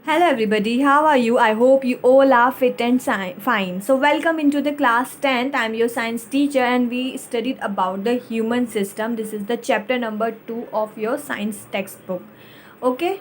Hello everybody, how are you? I hope you all are fit and fine. So welcome into the class 10th. I'm your science teacher and we studied about the human system. This is the chapter number 2 of your science textbook. Okay?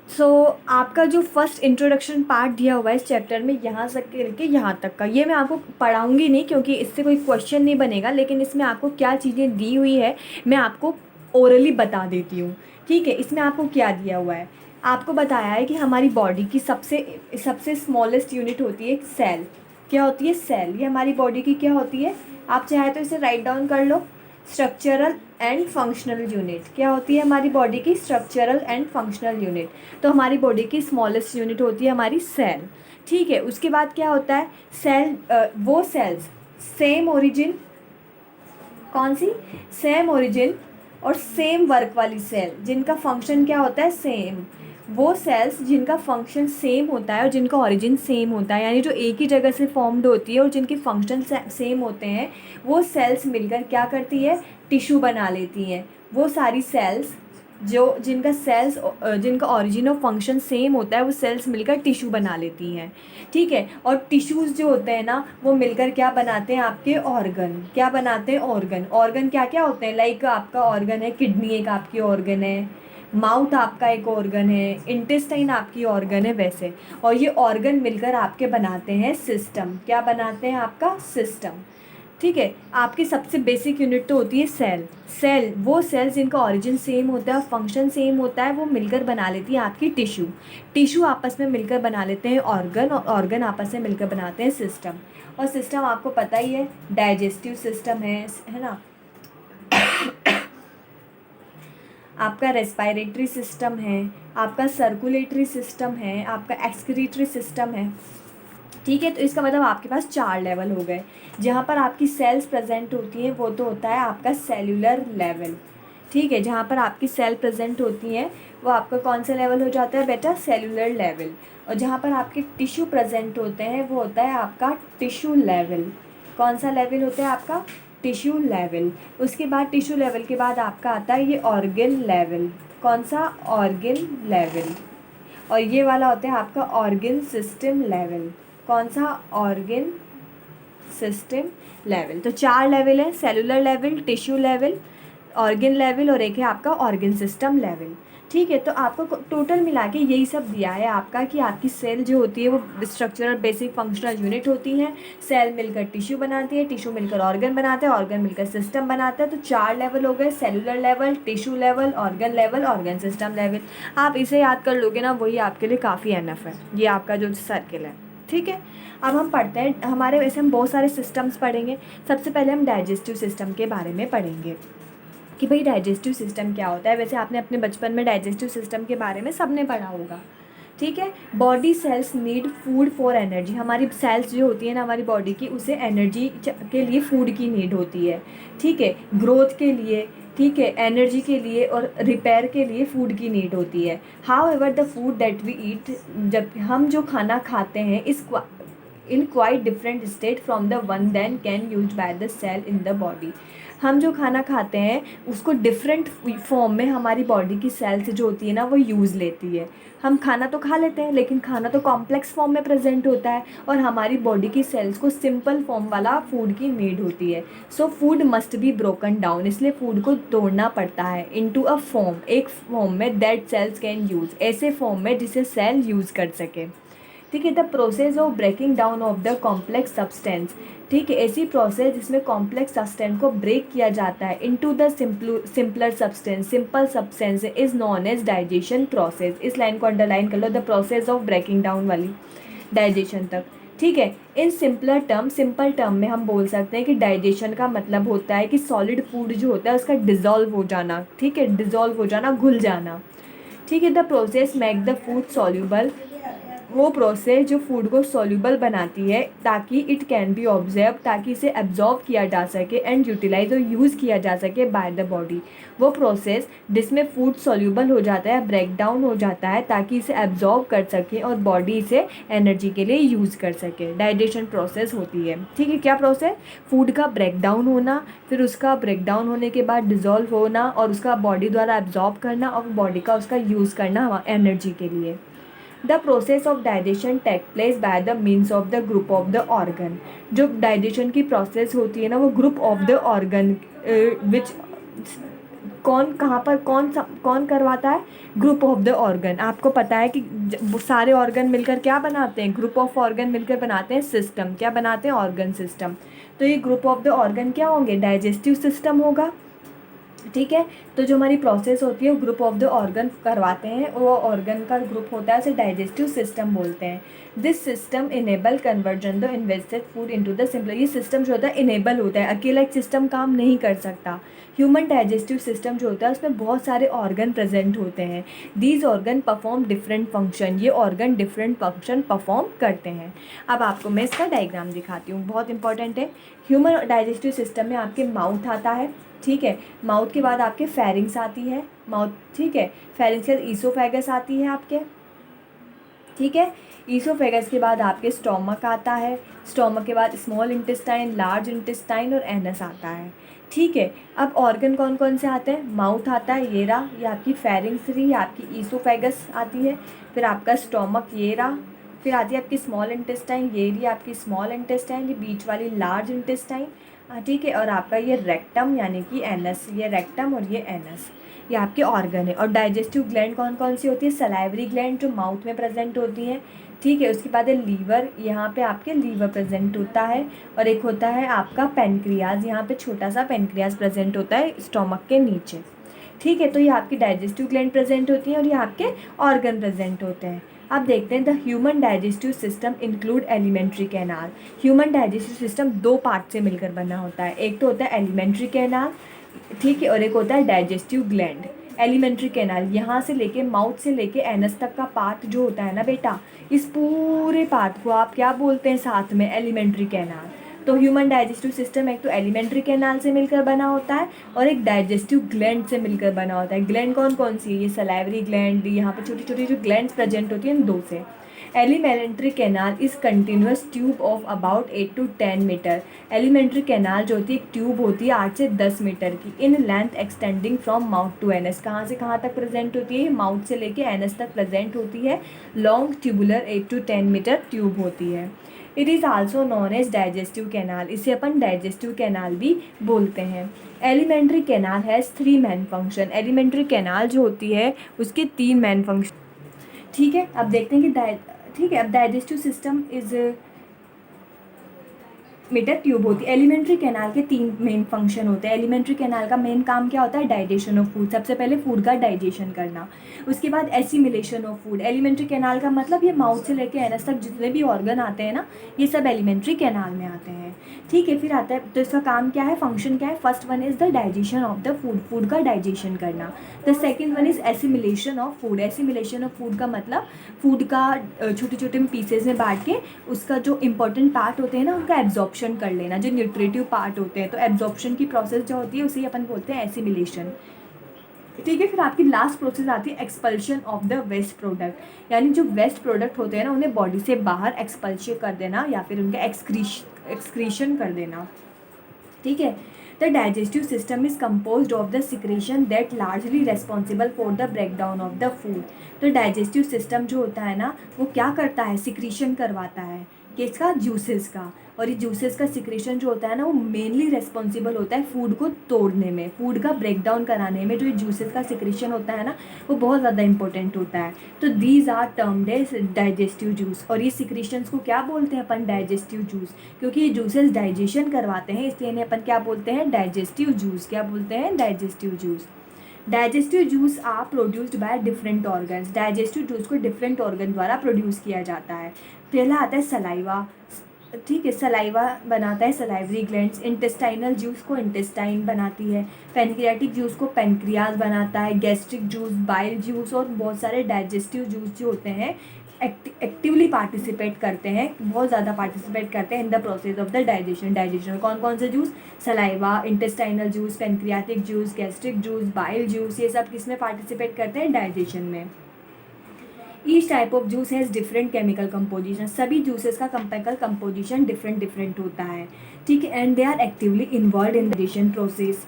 सो आपका जो first introduction part दिया हुआ है इस chapter में यहाँ से लेके यहाँ तक का, ये मैं आपको पढ़ाऊँगी नहीं क्योंकि इससे कोई क्वेश्चन नहीं बनेगा, लेकिन इसमें आपको क्या चीज़ें दी हुई है मैं आपको ओरली बता देती हूँ। ठीक है, इसमें आपको क्या दिया हुआ है, आपको बताया है कि हमारी बॉडी की सबसे सबसे स्मॉलेस्ट यूनिट होती है सेल। क्या होती है? सेल। ये हमारी बॉडी की क्या होती है? आप चाहे तो इसे राइट डाउन कर लो। Structural and functional unit. क्या होती है हमारी बॉडी की? Structural and functional unit. तो हमारी बॉडी की स्मॉलेस्ट यूनिट होती है हमारी सेल। ठीक है, उसके बाद क्या होता है? सेल, वो सेल्स सेम ओरिजिन, कौन सी? सेम ओरिजिन और सेम वर्क वाली सेल, जिनका फंक्शन क्या होता है? सेम। वो सेल्स जिनका फंक्शन सेम होता है और जिनका ओरिजिन सेम होता है, यानी जो एक ही जगह से फॉर्म्ड होती है और जिनके फंक्शन सेम होते हैं, वो सेल्स मिलकर क्या करती है? टिश्यू बना लेती हैं। वो सारी सेल्स जो जिनका ओरिजिन और फंक्शन सेम होता है, वो सेल्स मिलकर टिश्यू बना लेती हैं। ठीक है, और टिश्यूज़ जो होते हैं ना, वो मिलकर क्या बनाते हैं? आपके ऑर्गन। क्या बनाते हैं? ऑर्गन। ऑर्गन क्या क्या होते हैं? लाइक आपका ऑर्गन है किडनी, एक आपकी ऑर्गन है। माउथ आपका एक ऑर्गन है। इंटेस्टाइन आपकी ऑर्गन है वैसे। और ये ऑर्गन मिलकर आपके बनाते हैं सिस्टम। क्या बनाते हैं? आपका सिस्टम। ठीक है, आपकी सबसे बेसिक यूनिट तो होती है सेल। सेल, वो सेल्स जिनका ओरिजिन सेम होता है और फंक्शन सेम होता है, वो मिलकर बना लेती है आपकी टिश्यू। टिश्यू आपस में मिलकर बना लेते हैं ऑर्गन, और ऑर्गन आपस में मिलकर बनाते हैं सिस्टम। और सिस्टम आपको पता ही है, डाइजेस्टिव सिस्टम है ना, आपका रेस्पायरेटरी सिस्टम है, आपका सर्कुलेटरी सिस्टम है, आपका एक्सक्रीटरी सिस्टम है। ठीक है, तो इसका मतलब आपके पास 4 लेवल हो गए। जहाँ पर आपकी सेल्स प्रेजेंट होती हैं वो तो होता है आपका सेल्यूलर लेवल। ठीक है, जहाँ पर आपकी सेल प्रेजेंट होती हैं वो आपका कौन सा लेवल हो जाता है बेटा? Cellular level. और जहाँ पर आपके टिश्यू प्रेजेंट होते हैं वो होता है आपका टिश्यू लेवल। कौन सा लेवल होता है आपका? Tissue level. उसके बाद टिश्यू लेवल के बाद आपका आता है ये ऑर्गन लेवल। कौन सा? Organ level. और ये वाला होता है आपका ऑर्गन सिस्टम लेवल। कौन सा? Organ system level. तो 4 लेवल है, cellular level, tissue level, organ level और एक है आपका ऑर्गन सिस्टम लेवल। ठीक है, तो आपको टोटल मिला के यही सब दिया है आपका कि आपकी सेल जो होती है वो स्ट्रक्चरल बेसिक फंक्शनल यूनिट होती हैं। सेल मिलकर टिश्यू बनाती है, टिश्यू मिलकर ऑर्गन बनाते हैं, ऑर्गन मिलकर सिस्टम बनाता है। तो 4 लेवल हो गए, cellular level, tissue level, organ system level. आप इसे याद कर लोगे ना, वही आपके लिए काफ़ी एनफ है, ये आपका जो सर्किल है। ठीक है, अब हम पढ़ते हैं, हमारे वैसे हम बहुत सारे सिस्टम्स पढ़ेंगे। सबसे पहले हम डाइजेस्टिव सिस्टम के बारे में पढ़ेंगे कि भाई डाइजेस्टिव सिस्टम क्या होता है। वैसे आपने अपने बचपन में डाइजेस्टिव सिस्टम के बारे में सबने पढ़ा होगा। ठीक है, body cells need food for energy. हमारी सेल्स जो होती है ना हमारी बॉडी की, उसे एनर्जी के लिए फूड की नीड होती है। ठीक है, ग्रोथ के लिए, ठीक है, एनर्जी के लिए और रिपेयर के लिए फूड की नीड होती है। However the food that we eat, जब हम जो खाना खाते हैं, इस in quite different state from the one then can used by the cell in the body। हम जो खाना खाते हैं उसको डिफरेंट फॉर्म में हमारी बॉडी की सेल्स जो होती है ना वो यूज़ लेती है। हम खाना तो खा लेते हैं लेकिन खाना तो कॉम्प्लेक्स फॉर्म में प्रेजेंट होता है और हमारी बॉडी की सेल्स को सिंपल फॉर्म वाला फूड की नीड होती है। So food must be broken down, इसलिए फूड को तोड़ना पड़ता है इनटू अ फॉर्म, एक फॉर्म में दैट सेल्स कैन यूज़, ऐसे फॉर्म में जिसे सेल यूज़ कर सके। ठीक है, the process of breaking down of the complex substance. ठीक है, ऐसी प्रोसेस जिसमें कॉम्प्लेक्स सब्सटेंस को ब्रेक किया जाता है into the simpler substance, simple substance is known as digestion process. इस लाइन को अंडरलाइन कर लो, the process of breaking down वाली डाइजेशन तक। ठीक है, इन सिंपल टर्म में हम बोल सकते हैं कि डाइजेशन का मतलब होता है कि सॉलिड फूड जो होता है उसका डिज़ोल्व हो जाना। ठीक है, डिज़ोल्व हो जाना, घुल जाना। ठीक है, the process make the food soluble. वो प्रोसेस जो फूड को सॉल्यूबल बनाती है ताकि इट कैन बी ऑब्जर्व, ताकि इसे एब्जॉर्व किया जा सके एंड यूटिलाइज और यूज़ किया जा सके बाय द बॉडी। वो प्रोसेस जिसमें फूड सॉल्यूबल हो जाता है, ब्रेक डाउन हो जाता है ताकि इसे एब्जॉर्व कर सके और बॉडी इसे एनर्जी के लिए यूज़ कर सके, डाइजेशन प्रोसेस होती है। ठीक है, क्या प्रोसेस? फूड का ब्रेक डाउन होना, फिर उसका ब्रेक डाउन होने के बाद डिज़ोल्व होना और उसका बॉडी द्वारा एब्जॉर्ब करना और बॉडी का उसका यूज़ करना एनर्जी के लिए। The process of digestion take place by the means of the group of the organ. जो डाइजेशन की प्रोसेस होती है ना वो group of the organ which कौन कहाँ पर कौन करवाता है, ग्रुप ऑफ द ऑर्गन। आपको पता है कि सारे ऑर्गन मिलकर क्या बनाते हैं, ग्रुप ऑफ ऑर्गन मिलकर बनाते हैं सिस्टम, क्या बनाते हैं, ऑर्गन सिस्टम। तो ये ग्रुप ऑफ द ऑर्गन क्या होंगे, डाइजेस्टिव सिस्टम होगा। ठीक है, तो जो हमारी प्रोसेस होती है वो ग्रुप ऑफ द ऑर्गन करवाते हैं, वो ऑर्गन का ग्रुप होता है, उसे डाइजेस्टिव सिस्टम बोलते हैं। This system enable conversion the invested food into the simple. ये सिस्टम जो होता है इनेबल होता है, अकेला एक सिस्टम काम नहीं कर सकता। ह्यूमन डाइजेस्टिव सिस्टम जो होता है उसमें बहुत सारे ऑर्गन प्रेजेंट होते हैं। These organ perform different function, ये ऑर्गन डिफरेंट फंक्शन परफॉर्म करते हैं। अब आपको मैं इसका डायग्राम दिखाती हूँ, बहुत इंपॉर्टेंट है। ह्यूमन डाइजेस्टिव सिस्टम में आपके माउथ आता है, ठीक है, माउथ के बाद आपके फेरिंग्स आती है, माउथ, ठीक है, फेरिंग्स के बाद ईसोफेगस आती है आपके, ठीक है, ईसोफेगस के बाद आपके स्टोमक आता है, स्टोमक के बाद स्मॉल इंटेस्टाइन, लार्ज इंटेस्टाइन और एनस आता है। ठीक है, अब ऑर्गन कौन कौन से आते हैं, माउथ आता है, ये रहा, ये आपकी फेरिंग्स रही, ये आपकी ईसोफेगस आती है, फिर आपका स्टोमक ये रहा, फिर आती है आपकी स्मॉल इंटेस्टाइन, ये रही आपकी स्मॉल इंटेस्टाइन, ये बीच वाली लार्ज इंटेस्टाइन, ठीक है, और आपका ये रेक्टम यानी कि एनस, ये रेक्टम और ये एनस, ये आपके ऑर्गन है। और डाइजेस्टिव ग्लैंड कौन कौन सी होती है, सलाइवरी ग्लैंड जो माउथ में प्रेजेंट होती हैं, ठीक है, उसके बाद है लीवर, यहाँ पे आपके लीवर प्रेजेंट होता है, और एक होता है आपका पेनक्रियाज, यहाँ पे छोटा सा पेनक्रियाज प्रेजेंट होता है स्टोमक के नीचे। ठीक है, तो ये आपकी डाइजेस्टिव ग्लैंड प्रेजेंट होती हैं और ये आपके ऑर्गन प्रेजेंट होते हैं। अब देखते हैं the human digestive system include alimentary canal. Human digestive system दो पार्ट से मिलकर बना होता है, एक तो होता है एलिमेंट्री कैनाल, ठीक है, और एक होता है डाइजेस्टिव ग्लैंड। एलिमेंट्री कैनाल यहाँ से लेके माउथ से लेके एनस तक का पार्ट जो होता है ना बेटा, इस पूरे पार्ट को आप क्या बोलते हैं साथ में, एलिमेंट्री कैनाल। तो ह्यूमन डाइजेस्टिव सिस्टम एक तो एलिमेंट्री कैनाल से मिलकर बना होता है और एक डाइजेस्टिव ग्लैंड से मिलकर बना होता है। ग्लैंड कौन कौन सी है, ये सलाइवरी ग्लैंड, यहाँ पे छोटी छोटी जो ग्लैंड्स प्रेजेंट होती हैं इन दो से। Alimentary canal is continuous tube of about 8 to 10 metre. Alimentary canal जो होती है एक ट्यूब होती है 8 से 10 मीटर की, in length extending from mouth to anus. कहाँ से कहाँ तक प्रेजेंट होती है, माउथ से लेके एनस तक प्रेजेंट होती है। Long tubular 8 to 10 metre tube होती है। It is also known as digestive canal, इसे अपन डाइजेस्टिव कैनाल भी बोलते हैं। Alimentary canal has 3 main function. Alimentary canal जो होती है उसके 3 मेन फंक्शन, ठीक है। अब देखते हैं कि ठीक है, अब digestive system is metre tube होती है। एलिमेंट्री कैनाल के 3 मेन फंक्शन होते हैं। एलिमेंट्री कैनाल का मेन काम क्या होता है, डाइजेशन ऑफ फूड, सबसे पहले फूड का डाइजेशन करना, उसके बाद assimilation of food. Alimentary canal का मतलब ये माउथ से लेके एनस तक जितने भी ऑर्गन आते हैं ना, ये सब एलिमेंट्री कैनाल में आते हैं, ठीक है। फिर आता है, तो इसका काम क्या है, फंक्शन क्या है, first one is the digestion of the food, food का डाइजेशन करना। The second one is assimilation of food. Assimilation of food का मतलब फूड का छोटे छोटे पीसेज में बांट के उसका जो इंपॉर्टेंट पार्ट होते हैं ना उनका एब्जॉर्प्शन कर लेना, जो न्यूट्रिटिव पार्ट होते हैं। तो एब्जॉर्प्शन की प्रोसेस जो होती है उसे अपन बोलते हैं एसिमिलेशन, ठीक है। फिर आपकी लास्ट प्रोसेस आती है expulsion of the waste product, यानी जो वेस्ट प्रोडक्ट होते हैं ना उन्हें बॉडी से बाहर एक्सपल्शन कर देना या फिर उनका एक्सक्रीशन कर देना, ठीक है। The digestive system is compose of the secretion that largely responsible for the breakdown of the food. तो डाइजेस्टिव सिस्टम जो होता है ना वो क्या करता है, सिक्रीशन करवाता है किसका, जूसेस का। और ये जूसेस का सिक्रेशन जो होता है ना वो मेनली रेस्पॉन्सिबल होता है फूड को तोड़ने में, फूड का ब्रेकडाउन कराने में। जो ये जूसेस का सिक्रेशन होता है ना वो बहुत ज़्यादा इंपॉर्टेंट होता है। तो these are termed as digestive juice, और ये सिक्रेशंस को क्या बोलते हैं अपन, डाइजेस्टिव जूस। क्योंकि ये जूसेस डाइजेशन करवाते हैं इसलिए इन्हें अपन क्या बोलते हैं, डाइजेस्टिव जूस। क्या बोलते हैं, digestive juice. Digestive juice are produced by different organs. Digestive juice को डिफरेंट ऑर्गन द्वारा प्रोड्यूस किया जाता है। पहला आता है सलाइवा, ठीक है, सलाइवा बनाता है सलाइवरी ग्लैंड्स। इंटेस्टाइनल जूस को इंटेस्टाइन बनाती है। पेनक्रियाटिक जूस को पेनक्रियाज बनाता है। गैस्ट्रिक जूस, बाइल जूस और बहुत सारे डाइजेस्टिव जूस जो होते हैं एक्टिवली पार्टिसिपेट करते हैं, बहुत ज़्यादा पार्टिसिपेट करते हैं in the process of the digestion. Digestion कौन कौन से juice, saliva, intestinal juice, pancreatic juice, gastric juice, bile juice, ये सब किस में पार्टिसिपेट करते हैं, डाइजेशन में। Each type of juice has different chemical composition, सभी जूसेस का केमिकल कंपोजिशन डिफरेंट डिफरेंट होता है, ठीक है। And they are actively involve in digestion process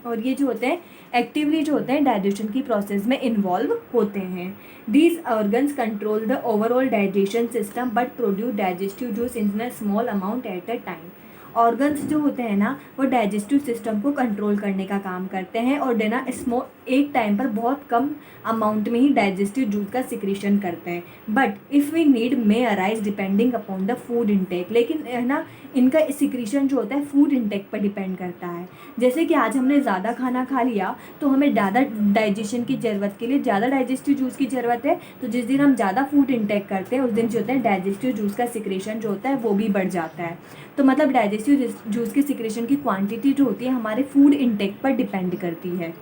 और ये जो होते हैं एक्टिवली जो होते हैं डाइजेशन की प्रोसेस में इन्वॉल्व होते हैं। These organs control the overall digestion system but produce digestive juice in a small amount at a time. Organs जो होते हैं ना वो डाइजेस्टिव सिस्टम को कंट्रोल करने का काम करते हैं और देना एक टाइम पर बहुत कम अमाउंट में ही डाइजेस्टिव जूस का सिक्रीशन करते हैं। But if we need may arise depending upon the food intake, लेकिन है ना इनका सिक्रीशन जो होता है फूड इंटेक पर डिपेंड करता है। जैसे कि आज हमने ज़्यादा खाना खा लिया तो हमें ज़्यादा डाइजेशन की ज़रूरत के लिए ज़्यादा डाइजेस्टिव जूस की ज़रूरत है, तो जिस दिन हम ज़्यादा फूड इंटेक करते हैं उस दिन जो होता है डाइजेस्टिव जूस का सिक्रेशन जो होता है वो भी बढ़ जाता है। तो मतलब डाइजेस्टिव जूस के सिक्रेशन की क्वांटिटी जो होती है हमारे फूड इंटेक पर डिपेंड करती है।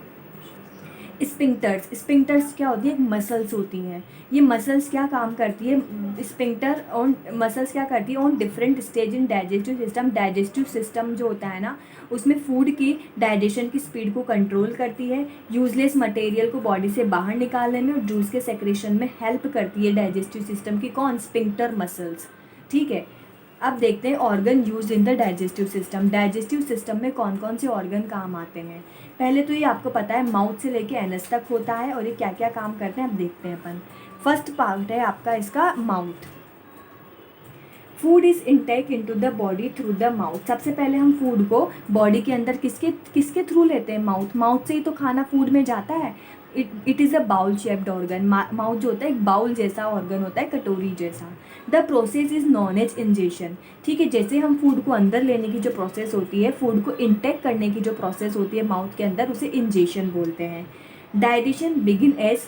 स्पिंक्टर्स क्या होती है, मसल्स होती हैं। ये मसल्स क्या काम करती है, स्पिंक्टर ऑन मसल्स क्या करती है on different stage in digestive system. Digestive system जो होता है ना उसमें फूड की डाइजेशन की स्पीड को कंट्रोल करती है, यूजलेस मटेरियल को बॉडी से बाहर निकालने में और जूस के सेक्रेशन में हेल्प करती है डाइजेस्टिव सिस्टम की कौन, स्पिंक्टर मसल्स, ठीक है। अब देखते हैं organ use in the digestive system. Digestive system में कौन कौन से ऑर्गन काम आते हैं। पहले तो ये आपको पता है माउथ से लेके एनस तक होता है और ये क्या क्या काम करते हैं अब देखते हैं अपन। फर्स्ट पार्ट है आपका इसका mouth. Food is intake into the body through the mouth. सबसे पहले हम फूड को बॉडी के अंदर किसके किसके थ्रू लेते हैं, माउथ से ही तो खाना फूड में जाता है। It is a bowl shaped organ. Mouth जो होता है एक बाउल जैसा ऑर्गन होता है, कटोरी जैसा। The process is known as ingestion, ठीक है। जैसे हम फूड को अंदर लेने की जो प्रोसेस होती है, फूड को इंटेक करने की जो प्रोसेस होती है माउथ के अंदर, उसे इंजेशन बोलते हैं। Digestion begin as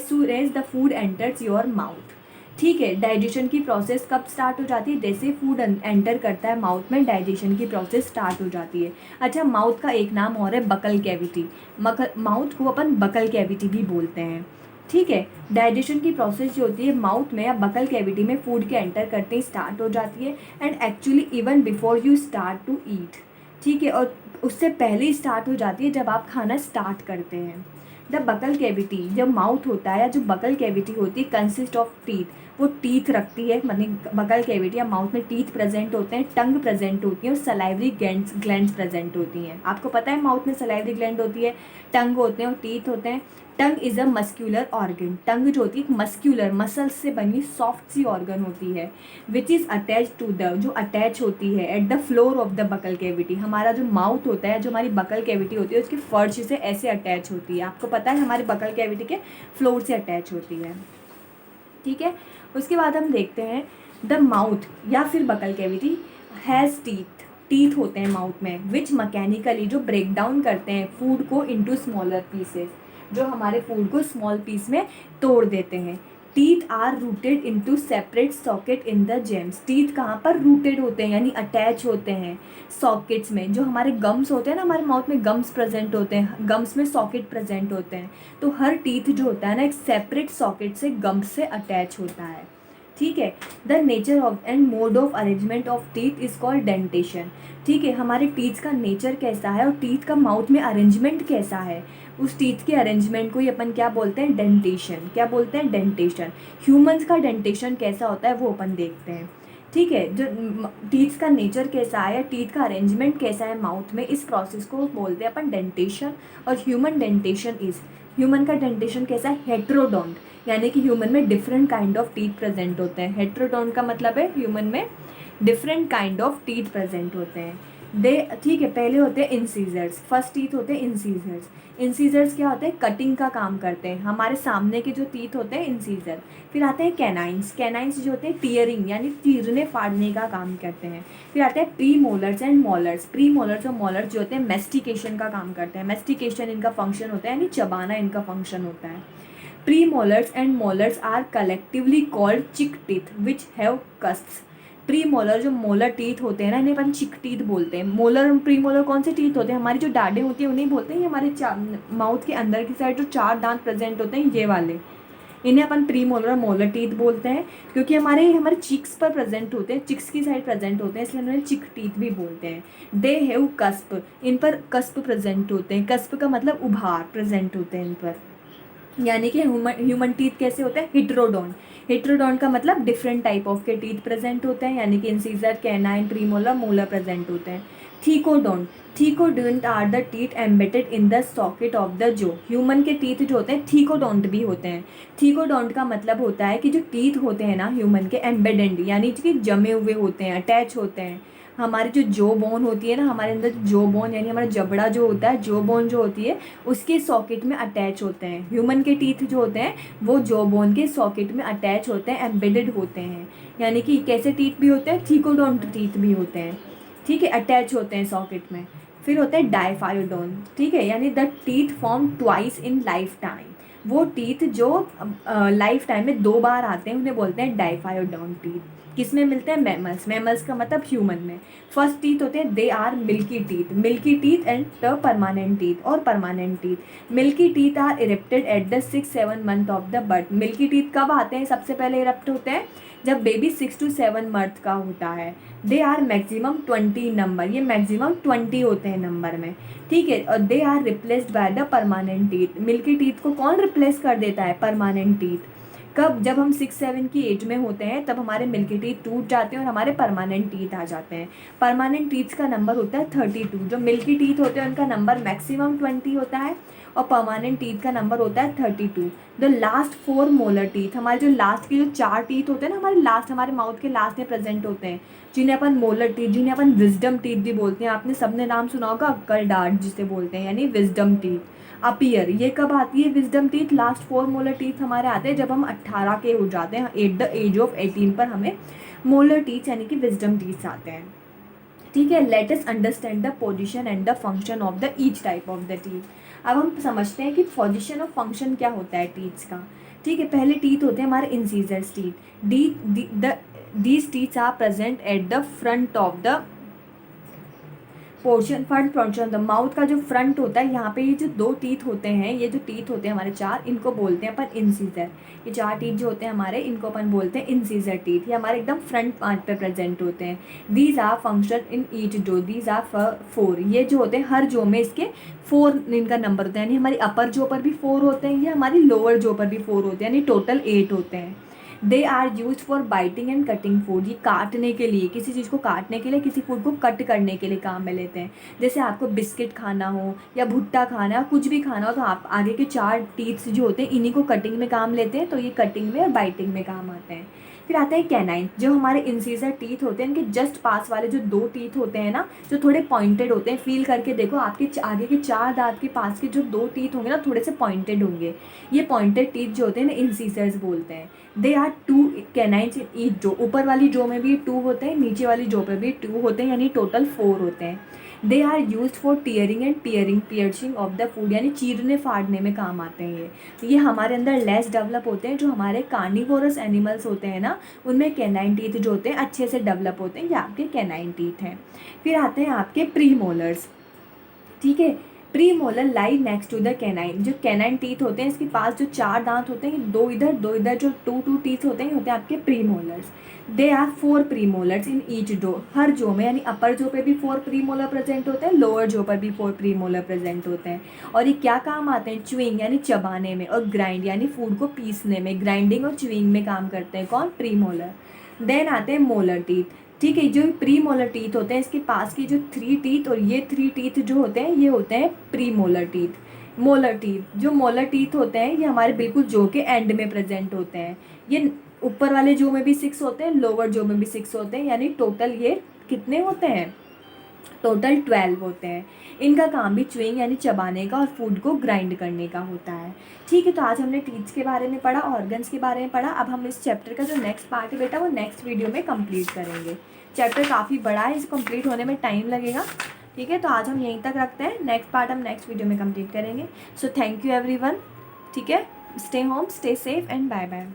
soon as the food enters your mouth, ठीक है। डाइजेशन की प्रोसेस कब स्टार्ट हो जाती है, जैसे फूड एंटर करता है माउथ में डाइजेशन की प्रोसेस स्टार्ट हो जाती है। अच्छा, माउथ का एक नाम और है बकल कैविटी। माउथ को अपन बकल कैविटी भी बोलते हैं, ठीक है। डाइजेशन की प्रोसेस जो होती है माउथ में या बकल कैविटी में फूड के एंटर करते ही स्टार्ट हो जाती है and actually even before you start to eat, ठीक है। और उससे पहले ही स्टार्ट हो जाती है जब आप खाना स्टार्ट करते हैं। द बकल कैविटी, जब माउथ होता है या जो बकल कैविटी होती है कंसिस्ट ऑफ टीथ, वो टीथ रखती है। मतलब बकल कैविटी या माउथ में टीथ प्रेजेंट होते हैं, टंग प्रेजेंट होती है और सलाइवरी ग्लैंड्स प्रेजेंट होती हैं। आपको पता है माउथ में सलाइवरी ग्लैंड होती है, टंग होते हैं और टीथ होते हैं। Tongue is a muscular organ. Tongue जो होती है मस्क्यूलर मसल्स से बनी सॉफ्ट सी ऑर्गन होती है which is attach to the, जो अटैच होती है at the floor of the buccal cavity. हमारा जो माउथ होता है, जो हमारी बकल कैविटी होती है उसके फर्श से ऐसे अटैच होती है। आपको पता है हमारे बकल कैविटी के फ्लोर से अटैच होती है, ठीक है। उसके बाद हम देखते हैं द माउथ या फिर बकल कैविटी हैज़ टीथ होते हैं माउथ में विच मैकेनिकली जो ब्रेक डाउन करते हैं फूड को इनटू स्मॉलर पीसेस, जो हमारे फूड को स्मॉल पीस में तोड़ देते हैं। Teeth are rooted into separate socket in the gums. Teeth कहाँ पर रूटेड होते हैं यानी अटैच होते हैं सॉकेट्स में। जो हमारे गम्स होते हैं ना, हमारे माउथ में गम्स प्रेजेंट होते हैं, गम्स में सॉकेट प्रेजेंट होते हैं। तो हर टीथ जो होता है ना एक सेपरेट सॉकेट से गम्स से अटैच होता है, ठीक है। The nature of and mode of arrangement of teeth is called dentition, ठीक है। हमारे टीथ का नेचर कैसा है और टीथ का माउथ में अरेंजमेंट कैसा है, उस टीथ के अरेंजमेंट को ही अपन क्या बोलते हैं, डेंटेशन। क्या बोलते हैं, डेंटेशन। ह्यूमंस का डेंटेशन कैसा होता है वो अपन देखते हैं, ठीक है। जो टीथ का नेचर कैसा है या टीथ का अरेंजमेंट कैसा है माउथ में, इस प्रोसेस को बोलते हैं अपन डेंटेशन। और ह्यूमन डेंटेशन इज, ह्यूमन का डेंटेशन कैसा है, हेट्रोडोंट, यानी कि ह्यूमन में different kind of teeth present होते हैं। हेट्रोडोंट का मतलब है ह्यूमन में different kind of teeth present होते हैं। दे, ठीक है। पहले होते हैं इंसीजर्स, फर्स्ट टीथ होते हैं इंसीजर्स। इंसीजर्स क्या होते हैं, कटिंग का काम करते हैं, हमारे सामने के जो टीथ होते हैं इंसीजर। फिर आते हैं कैनाइंस, कैनाइंस जो होते हैं टीयरिंग यानी चीरने फाड़ने का काम करते हैं। फिर आते हैं premolars and molars. Premolars और मॉलर्स जो होते हैं मेस्टिकेशन का काम करते हैं। मेस्टिकेशन इनका फंक्शन होता है यानी चबाना इनका फंक्शन होता है। Premolars and molars are collectively called chick teeth which have cusps. Pre molar जो मोलर टीथ होते हैं ना इन्हें अपन चिक टीथ बोलते हैं। मोलर और प्री मोलर कौन से टीथ होते हैं, हमारी जो दाढ़ें होती हैं उन्हें बोलते हैं। ये हमारे माउथ के अंदर की साइड जो 4 दांत प्रेजेंट होते हैं ये वाले, इन्हें अपन प्री मोलर और मोलर टीथ बोलते हैं क्योंकि हमारे चिक्स पर प्रेजेंट होते हैं, चिक्स की साइड प्रेजेंट होते हैं, इसलिए उन्हें चिक टीथ भी बोलते हैं। दे हैव कस्प, इन पर कस्प प्रेजेंट होते हैं। कस्प का मतलब उभार प्रेजेंट होते हैं इन पर। यानी कि ह्यूमन टीथ कैसे होते हैं, हिट्रोडोन। हिट्रोडोन का मतलब डिफरेंट टाइप ऑफ के टीथ प्रेजेंट होते हैं, यानी कि incisor, canine, premolar, molar present होते हैं। Thecodont, thecodont are the teeth embedded in the socket of the jaw. Human के टीथ जो होते हैं थीकोडोंट भी होते हैं। थीकोडोंट का मतलब होता है कि जो टीथ होते हैं ना ह्यूमन के, एम्बेडेड यानी कि जमे हुए होते हैं, अटैच होते हैं। हमारी जो जो बोन होती है ना, हमारे अंदर जो बोन यानी हमारा जबड़ा जो होता है, जो बोन जो होती है उसके सॉकेट में अटैच होते हैं। ह्यूमन के टीथ जो होते हैं वो जो बोन के सॉकेट में अटैच होते हैं, एम्बेडेड होते हैं। यानी कि कैसे टीथ भी होते हैं, थीकोडोंट टीथ भी होते हैं, ठीक है, अटैच होते हैं सॉकेट में। फिर होते हैं डाइफायोडोन, ठीक है, यानी the teeth form twice in life time. वो टीथ जो लाइफ टाइम में 2 बार आते हैं उन्हें बोलते हैं डाइफायोडोन टीथ। किस में मिलते हैं, मैमल्स। मैमल्स का मतलब ह्यूमन में। फर्स्ट टीथ होते हैं they are milky teeth, milky teeth and the permanent teeth और permanent teeth. Milky teeth are erupted at the 6-7 month of the birth. Milky teeth कब आते हैं, सबसे पहले इरेप्ट होते हैं जब बेबी 6 to 7 मंथ का होता है। दे आर मैक्सिमम 20 नंबर, ये मैक्सिमम 20 होते हैं नंबर में, ठीक है। और they are replaced by the permanent teeth. Milky teeth को कौन रिप्लेस कर देता है, परमानेंट टीथ। कब, जब हम 6-7 की एज में होते हैं तब हमारे मिल्की टीथ टूट जाते हैं और हमारे परमानेंट टीथ आ जाते हैं। परमानेंट टीथ का नंबर होता है 32। जो मिल्की टीथ होते हैं उनका नंबर मैक्सिमम 20 होता है और परमानेंट टीथ का नंबर होता है 32। द लास्ट 4 मोलर टीथ, हमारे जो लास्ट के जो 4 टीथ होते हैं ना, हमारे लास्ट, हमारे माउथ के लास्ट में प्रेजेंट होते हैं, जिन्हें अपन मोलर टीथ, जिन्हें अपन विजडम टीथ भी बोलते हैं। आपने सबने नाम सुना होगा अक्कल डार्ट जिसे बोलते हैं, यानी विजडम टीथ अपीयर। ये कब आती है wisdom teeth, last 4 molar teeth हमारे आते हैं जब हम 18 के हो जाते हैं, एट द एज ऑफ 18 पर हमें मोलर टीथ यानी कि विजडम टीथ आते हैं, ठीक है। Let us understand the position and the function of the each type of the teeth. अब हम समझते हैं कि पोजीशन और फंक्शन क्या होता है टीथ्स का, ठीक है। पहले टीथ होते हैं हमारे incisors teeth. These teeths are present at the front of the front portion, the mouth का जो फ्रंट होता है यहाँ पे, ये जो 2 टीथ होते हैं, ये जो टीथ होते हैं हमारे 4, इनको बोलते हैं अपन इंसीजर। ये 4 टीथ जो होते हैं हमारे, इनको अपन बोलते हैं इंसीजर टीथ। ये हमारे एकदम फ्रंट पार्ट पे प्रेजेंट होते हैं। These are function in each jaw, these are 4। ये जो होते हैं हर जो में इसके 4 इनका नंबर होता है, यानी हमारी अपर जो पर भी 4 होते हैं, ये हमारी लोअर जो पर भी 4 होते हैं, यानी टोटल 8 होते हैं। They are use for biting and cutting food. ये काटने के लिए, किसी चीज़ को काटने के लिए, किसी फूड को कट करने के लिए काम में लेते हैं। जैसे आपको बिस्किट खाना हो या भुट्टा खाना हो, कुछ भी खाना हो, तो आप आगे के 4 टीथ्स जो होते हैं इन्हीं को कटिंग में काम लेते हैं, तो ये कटिंग में और बाइटिंग में काम आते हैं। फिर आता है कैनाइन, जो हमारे इंसीजर टीथ होते हैं, इनके जस्ट पास वाले जो 2 टीथ होते हैं ना, जो थोड़े पॉइंटेड होते हैं, फील करके देखो आपके आगे के 4 दांत के पास के जो 2 टीथ होंगे ना, थोड़े से पॉइंटेड होंगे। ये पॉइंटेड टीथ जो होते हैं ना, इंसीजर्स बोलते हैं। They are 2 canines in each जो, ऊपर वाली जो में भी 2 होते हैं, नीचे वाली जो पे भी 2 होते हैं, यानी टोटल 4 होते हैं। They are use for tearing and piercing of the food, यानी चीरने फाड़ने में काम आते हैं। ये हमारे अंदर लेस डेवलप होते हैं। जो हमारे कार्निवोरस एनिमल्स होते हैं ना, उनमें कैनाइन टीथ जो होते हैं अच्छे से डेवलप होते हैं, ये आपके कैनाइन टीथ हैं। फिर आते हैं आपके प्रीमोलर्स, ठीक है। Premolar lie next to the canine. जो कैनाइन टीथ होते हैं इसके पास जो 4 दांत होते हैं, 2 इधर 2 इधर, जो 2 टीथ होते हैं, होते हैं आपके premolars. They are 4 premolars in each jaw, हर जो में, यानी अपर जो पे भी 4 प्रीमोलर प्रेजेंट होते हैं, लोअर जो पर भी 4 प्रीमोलर प्रेजेंट होते हैं। और ये क्या काम आते हैं, च्युइंग यानी चबाने में, और ग्राइंड यानी फूड को पीसने में, ग्राइंडिंग और च्युइंग में काम करते हैं कौन, प्रीमोलर। देन आते हैं मोलर टीथ, ठीक है। जो प्री मोलर टीथ होते हैं इसके पास की जो 3 टीथ और ये 3 टीथ जो होते हैं, ये होते हैं pre molar teeth. Molar teeth, जो मोलर टीथ होते हैं ये हमारे बिल्कुल जो के एंड में प्रेजेंट होते हैं। ये ऊपर वाले जो में भी 6 होते हैं, लोअर जो में भी 6 होते हैं, यानी टोटल ये कितने होते हैं, टोटल 12 होते हैं। इनका काम भी च्युइंग यानी चबाने का और फूड को ग्राइंड करने का होता है, ठीक है। तो आज हमने टीथ्स के बारे में पढ़ा, ऑर्गन्स के बारे में पढ़ा। अब हम इस चैप्टर का जो नेक्स्ट पार्ट है बेटा, वो नेक्स्ट वीडियो में कंप्लीट करेंगे। चैप्टर काफ़ी बड़ा है, इसे कंप्लीट होने में टाइम लगेगा, ठीक है। तो आज हम यहीं तक रखते हैं, नेक्स्ट पार्ट हम नेक्स्ट वीडियो में कंप्लीट करेंगे। सो थैंक यू एवरीवन, ठीक है। Stay home, stay safe and bye bye.